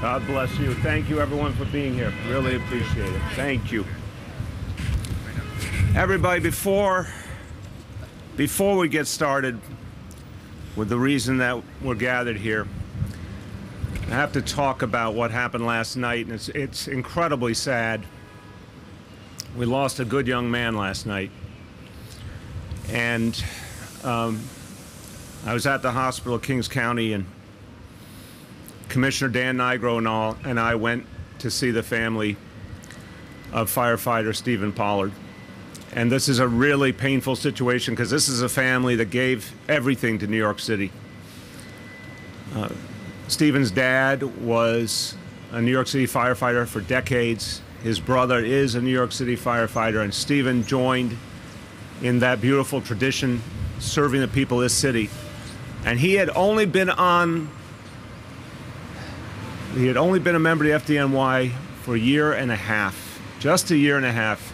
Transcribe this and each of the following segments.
God bless you. Thank you, everyone, for being here. Really appreciate it. Thank you. Everybody, before we get started with the reason that we're gathered here, I have to talk about what happened last night, and it's incredibly sad. We lost a good young man last night, and I was at the hospital at Kings County, and Commissioner Dan Nigro and I went to see the family of firefighter Stephen Pollard. And this is a really painful situation because this is a family that gave everything to New York City. Stephen's dad was a New York City firefighter for decades. His brother is a New York City firefighter, and Stephen joined in that beautiful tradition, serving the people of this city. And he had only been a member of the FDNY for a year and a half, just a year and a half,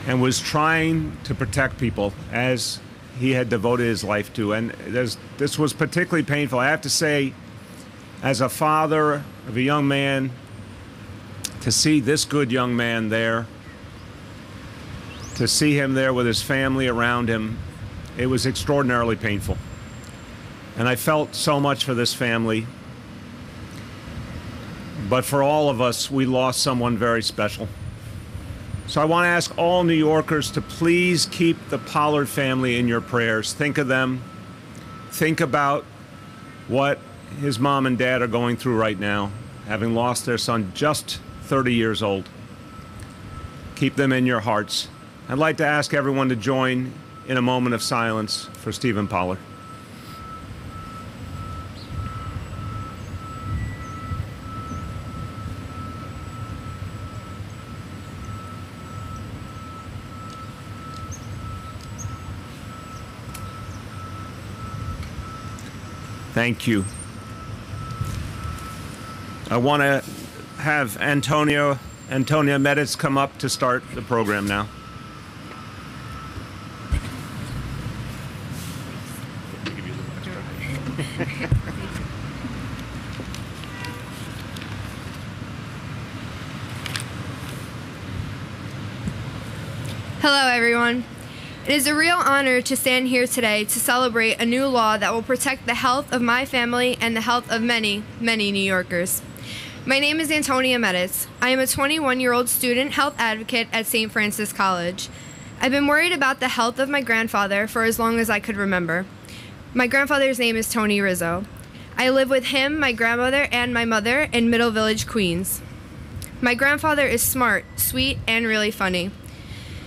and was trying to protect people as he had devoted his life to. And this was particularly painful. I have to say, as a father of a young man, to see this good young man there, to see him there with his family around him, it was extraordinarily painful. And I felt so much for this family. But for all of us, we lost someone very special. So I want to ask all New Yorkers to please keep the Pollard family in your prayers. Think of them. Think about what his mom and dad are going through right now, having lost their son just 30 years old. Keep them in your hearts. I'd like to ask everyone to join in a moment of silence for Stephen Pollard. Thank you. I want to have Antonia Meditz come up to start the program now. Hello, everyone. It is a real honor to stand here today to celebrate a new law that will protect the health of my family and the health of many, many New Yorkers. My name is Antonia Meditz. I am a 21-year-old student health advocate at St. Francis College. I've been worried about the health of my grandfather for as long as I could remember. My grandfather's name is Tony Rizzo. I live with him, my grandmother, and my mother in Middle Village, Queens. My grandfather is smart, sweet, and really funny.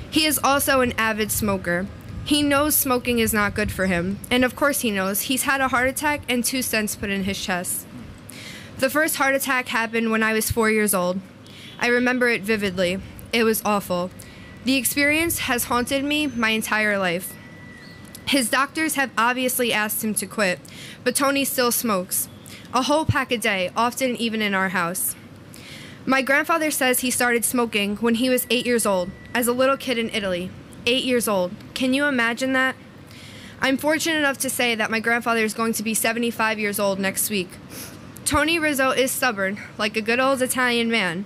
He is also an avid smoker. He knows smoking is not good for him, and of course he knows. He's had a heart attack and 2 stents put in his chest. The first heart attack happened when I was 4 years old. I remember it vividly. It was awful. The experience has haunted me my entire life. His doctors have obviously asked him to quit, but Tony still smokes. A whole pack a day, often even in our house. My grandfather says he started smoking when he was 8 years old, as a little kid in Italy. 8 years old. Can you imagine that? I'm fortunate enough to say that my grandfather is going to be 75 years old next week. Tony Rizzo is stubborn, like a good old Italian man.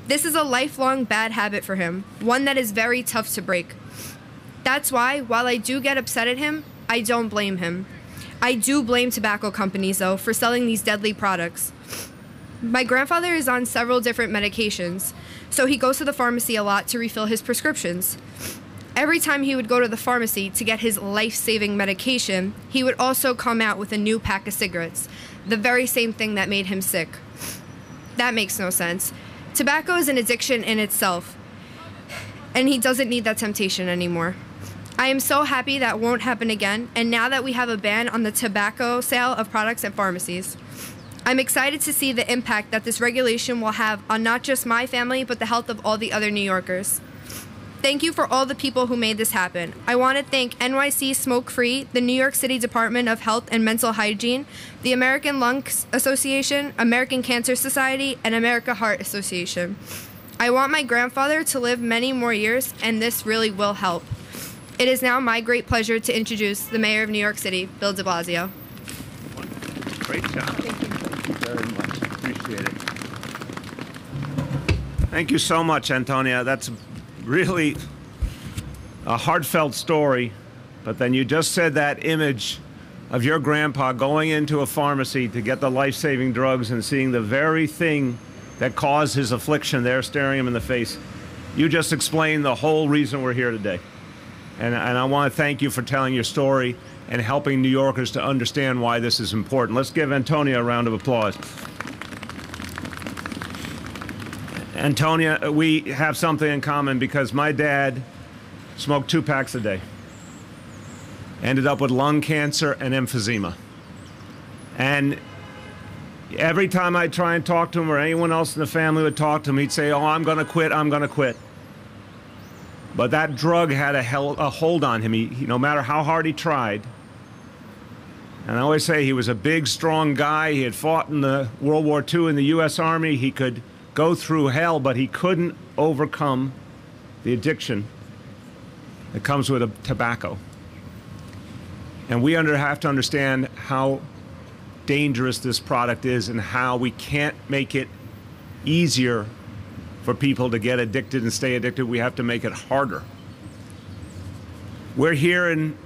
This is a lifelong bad habit for him, one that is very tough to break. That's why, while I do get upset at him, I don't blame him. I do blame tobacco companies, though, for selling these deadly products. My grandfather is on several different medications, so he goes to the pharmacy a lot to refill his prescriptions. Every time he would go to the pharmacy to get his life-saving medication, he would also come out with a new pack of cigarettes, the very same thing that made him sick. That makes no sense. Tobacco is an addiction in itself, and he doesn't need that temptation anymore. I am so happy that won't happen again, and now that we have a ban on the tobacco sale of products at pharmacies. I'm excited to see the impact that this regulation will have on not just my family, but the health of all the other New Yorkers. Thank you for all the people who made this happen. I want to thank NYC Smoke Free, the New York City Department of Health and Mental Hygiene, the American Lung Association, American Cancer Society, and American Heart Association. I want my grandfather to live many more years, and this really will help. It is now my great pleasure to introduce the Mayor of New York City, Bill de Blasio. Great job. appreciate it. Thank you so much, Antonia. That's really a heartfelt story. But then you just said that image of your grandpa going into a pharmacy to get the life-saving drugs and seeing the very thing that caused his affliction there staring him in the face. You just explained the whole reason we're here today. And I want to thank you for telling your story and helping New Yorkers to understand why this is important. Let's give Antonia a round of applause. Antonia, we have something in common because my dad smoked 2 packs a day. Ended up with lung cancer and emphysema. And every time I try and talk to him, or anyone else in the family would talk to him, he'd say, "Oh, I'm going to quit, I'm going to quit." But that drug had a hold on him. He, no matter how hard he tried. And I always say he was a big, strong guy. He had fought in the World War II in the U.S. Army. He could go through hell, but he couldn't overcome the addiction that comes with tobacco. And we have to understand how dangerous this product is and how we can't make it easier for people to get addicted and stay addicted. We have to make it harder. We're here in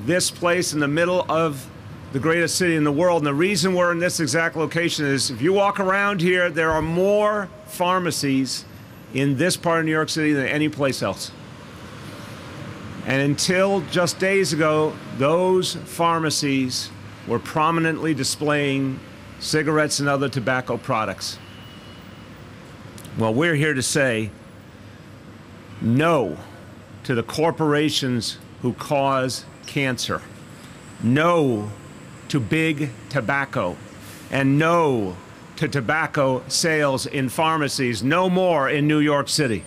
this place in the middle of the greatest city in the world. And the reason we're in this exact location is if you walk around here, there are more pharmacies in this part of New York City than any place else. And until just days ago, those pharmacies were prominently displaying cigarettes and other tobacco products. Well, we're here to say no to the corporations who cause cancer, no to big tobacco, and no to tobacco sales in pharmacies, no more in New York City.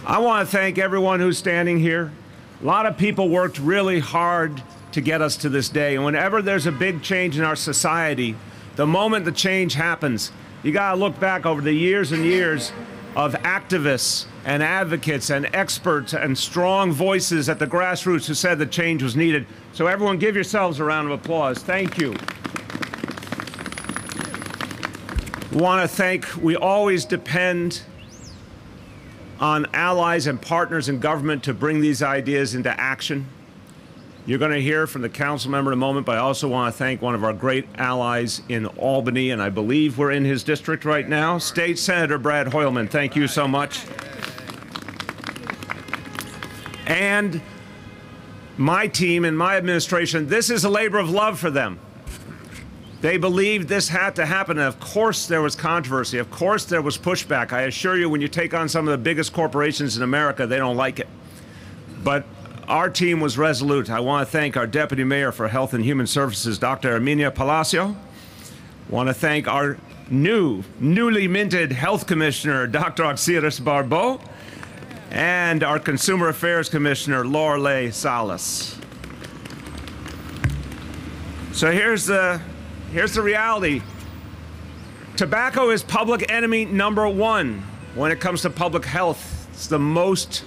I want to thank everyone who's standing here. A lot of people worked really hard to get us to this day. And whenever there's a big change in our society, the moment the change happens, you got to look back over the years and years of activists and advocates and experts and strong voices at the grassroots who said the change was needed. So everyone give yourselves a round of applause. Thank you. We always depend on allies and partners in government to bring these ideas into action. You're going to hear from the council member in a moment, but I also want to thank one of our great allies in Albany, and I believe we're in his district right now, State Senator Brad Hoylman. Thank you so much. And my team and my administration, this is a labor of love for them. They believed this had to happen, and of course there was controversy. Of course there was pushback. I assure you, when you take on some of the biggest corporations in America, they don't like it. But our team was resolute. I want to thank our Deputy Mayor for Health and Human Services, Dr. Herminia Blasio. I want to thank our newly minted Health Commissioner, Dr. Auxilius Barbeau, and our Consumer Affairs Commissioner, Lorelei Salas. So here's the reality. Tobacco is public enemy #1 when it comes to public health. It's the most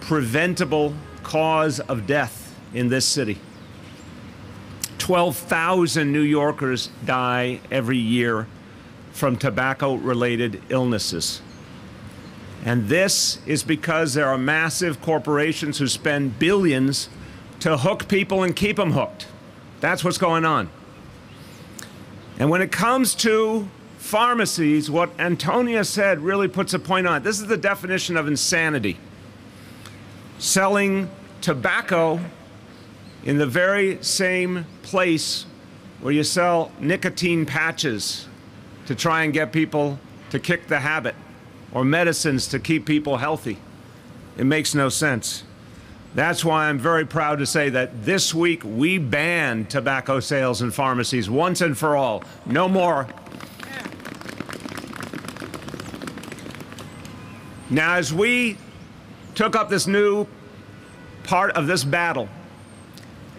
preventable cause of death in this city. 12,000 New Yorkers die every year from tobacco-related illnesses. And this is because there are massive corporations who spend billions to hook people and keep them hooked. That's what's going on. And when it comes to pharmacies, what Antonia said really puts a point on it. This is the definition of insanity. Selling tobacco in the very same place where you sell nicotine patches to try and get people to kick the habit, or medicines to keep people healthy. It makes no sense. That's why I'm very proud to say that this week we banned tobacco sales in pharmacies once and for all. No more. Now, as we took up this new part of this battle,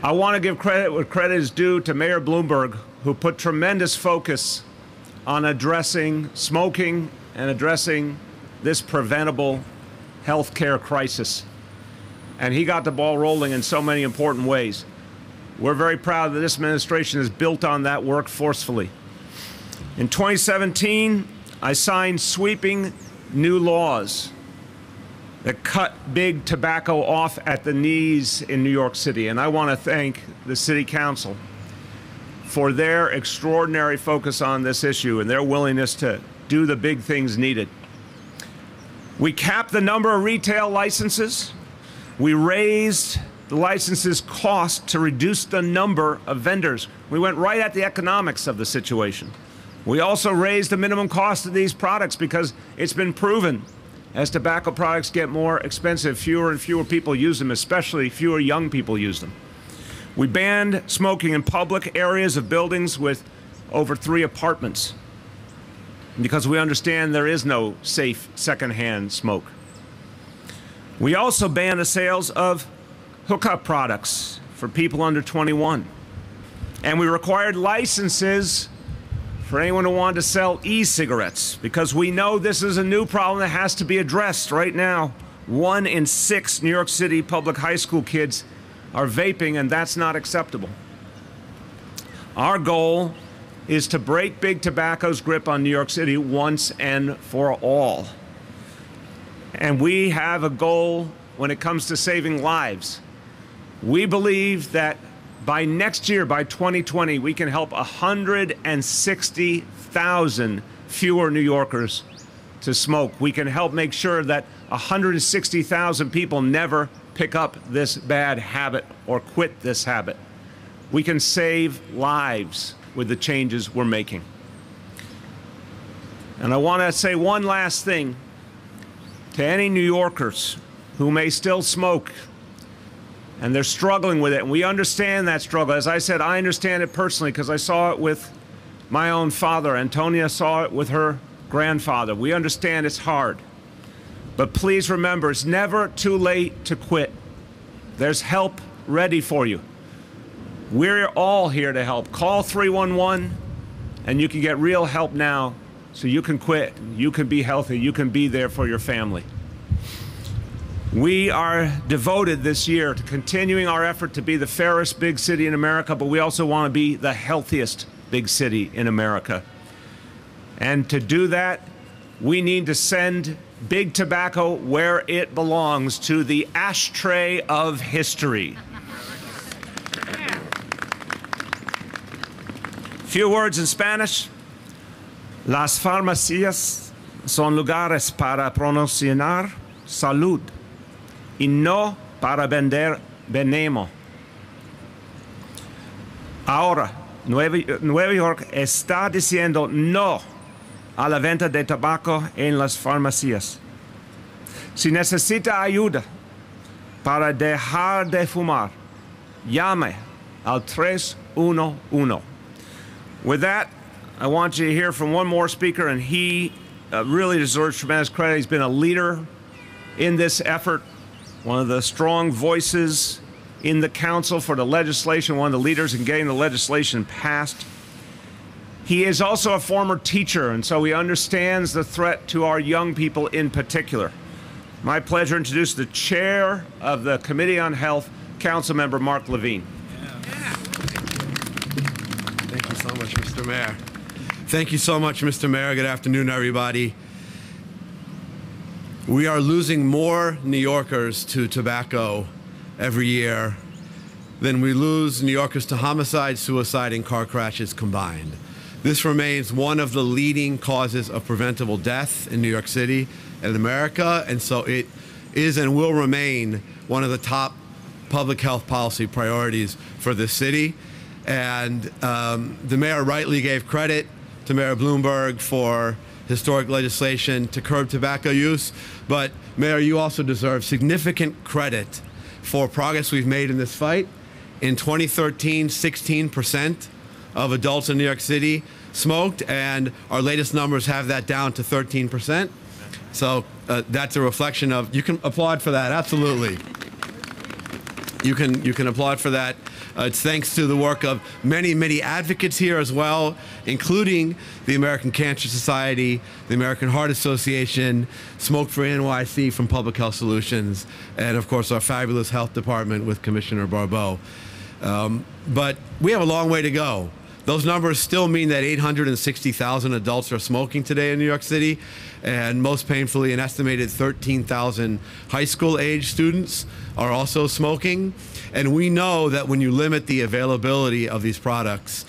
I want to give credit where credit is due to Mayor Bloomberg, who put tremendous focus on addressing smoking and addressing this preventable health care crisis. And he got the ball rolling in so many important ways. We're very proud that this administration has built on that work forcefully. In 2017, I signed sweeping new laws that cut big tobacco off at the knees in New York City. And I want to thank the City Council for their extraordinary focus on this issue and their willingness to do the big things needed. We capped the number of retail licenses. We raised the licenses cost to reduce the number of vendors. We went right at the economics of the situation. We also raised the minimum cost of these products because it's been proven as tobacco products get more expensive, fewer and fewer people use them, especially fewer young people use them. We banned smoking in public areas of buildings with over 3 apartments because we understand there is no safe secondhand smoke. We also banned the sales of hookah products for people under 21. And we required licenses for anyone who wanted to sell e-cigarettes because we know this is a new problem that has to be addressed right now. 1 in 6 New York City public high school kids are vaping, and that's not acceptable. Our goal is to break big tobacco's grip on New York City once and for all. And we have a goal when it comes to saving lives. We believe that by next year, by 2020, we can help 160,000 fewer New Yorkers to smoke. We can help make sure that 160,000 people never pick up this bad habit or quit this habit. We can save lives with the changes we're making. And I want to say one last thing to any New Yorkers who may still smoke and they're struggling with it. And we understand that struggle. As I said, I understand it personally because I saw it with my own father. Antonia saw it with her grandfather. We understand it's hard. But please remember, it's never too late to quit. There's help ready for you. We're all here to help. Call 311 and you can get real help now so you can quit, you can be healthy, you can be there for your family. We are devoted this year to continuing our effort to be the fairest big city in America, but we also want to be the healthiest big city in America. And to do that, we need to send big tobacco where it belongs, to the ashtray of history. Few words in Spanish. Las farmacias son lugares para promocionar salud y no para vender veneno. Ahora, Nueva York está diciendo no a la venta de tabaco en las farmacias. Si necesita ayuda para dejar de fumar, llame al 311. With that, I want you to hear from one more speaker, and he really deserves tremendous credit. He's been a leader in this effort, one of the strong voices in the council for the legislation, one of the leaders in getting the legislation passed. He is also a former teacher, and so he understands the threat to our young people in particular. My pleasure to introduce the chair of the Committee on Health, Councilmember Mark Levine. Thank you so much, Mr. Mayor. Thank you so much, Mr. Mayor. Good afternoon, everybody. We are losing more New Yorkers to tobacco every year than we lose New Yorkers to homicide, suicide, and car crashes combined. This remains one of the leading causes of preventable death in New York City and America, and so it is and will remain one of the top public health policy priorities for this city. And the mayor rightly gave credit to Mayor Bloomberg for historic legislation to curb tobacco use. But Mayor, you also deserve significant credit for progress we've made in this fight. In 2013, 16% of adults in New York City smoked, and our latest numbers have that down to 13%. So that's a reflection of, you can applaud for that, absolutely. You can applaud for that. It's thanks to the work of many, many advocates here as well, including the American Cancer Society, the American Heart Association, Smoke Free NYC from Public Health Solutions, and of course our fabulous health department with Commissioner Barbeau. But we have a long way to go. Those numbers still mean that 860,000 adults are smoking today in New York City, and most painfully, an estimated 13,000 high school age students are also smoking. And we know that when you limit the availability of these products,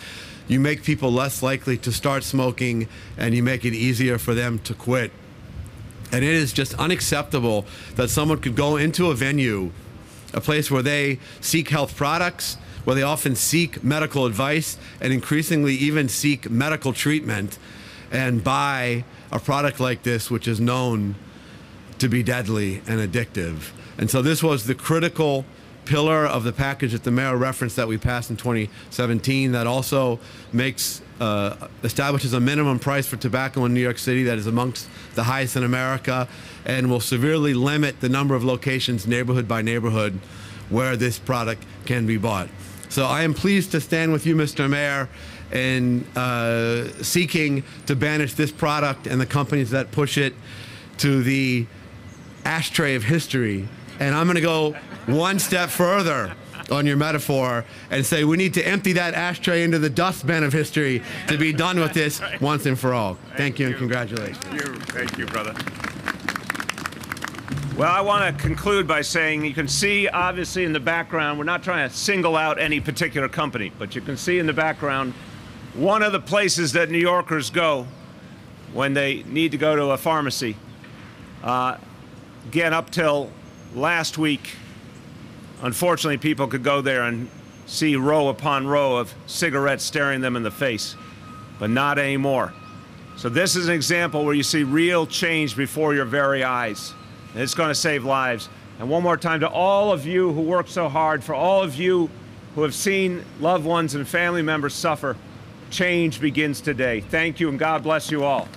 you make people less likely to start smoking, and you make it easier for them to quit. And it is just unacceptable that someone could go into a venue, a place where they seek health products, where they often seek medical advice and increasingly even seek medical treatment, and buy a product like this, which is known to be deadly and addictive. And so this was the critical pillar of the package that the mayor referenced that we passed in 2017 that also makes establishes a minimum price for tobacco in New York City that is amongst the highest in America, and will severely limit the number of locations, neighborhood by neighborhood, where this product can be bought. So I am pleased to stand with you, Mr. Mayor, in seeking to banish this product and the companies that push it to the ashtray of history. And I'm going to go one step further on your metaphor and say we need to empty that ashtray into the dustbin of history to be done with this once and for all. Thank you and congratulations. Thank you, brother. Well, I want to conclude by saying you can see, obviously, in the background, we're not trying to single out any particular company, but you can see in the background one of the places that New Yorkers go when they need to go to a pharmacy. Again, up till last week, unfortunately, people could go there and see row upon row of cigarettes staring them in the face, but not anymore. So this is an example where you see real change before your very eyes. And it's going to save lives. And one more time to all of you who work so hard, for all of you who have seen loved ones and family members suffer, change begins today. Thank you, and God bless you all.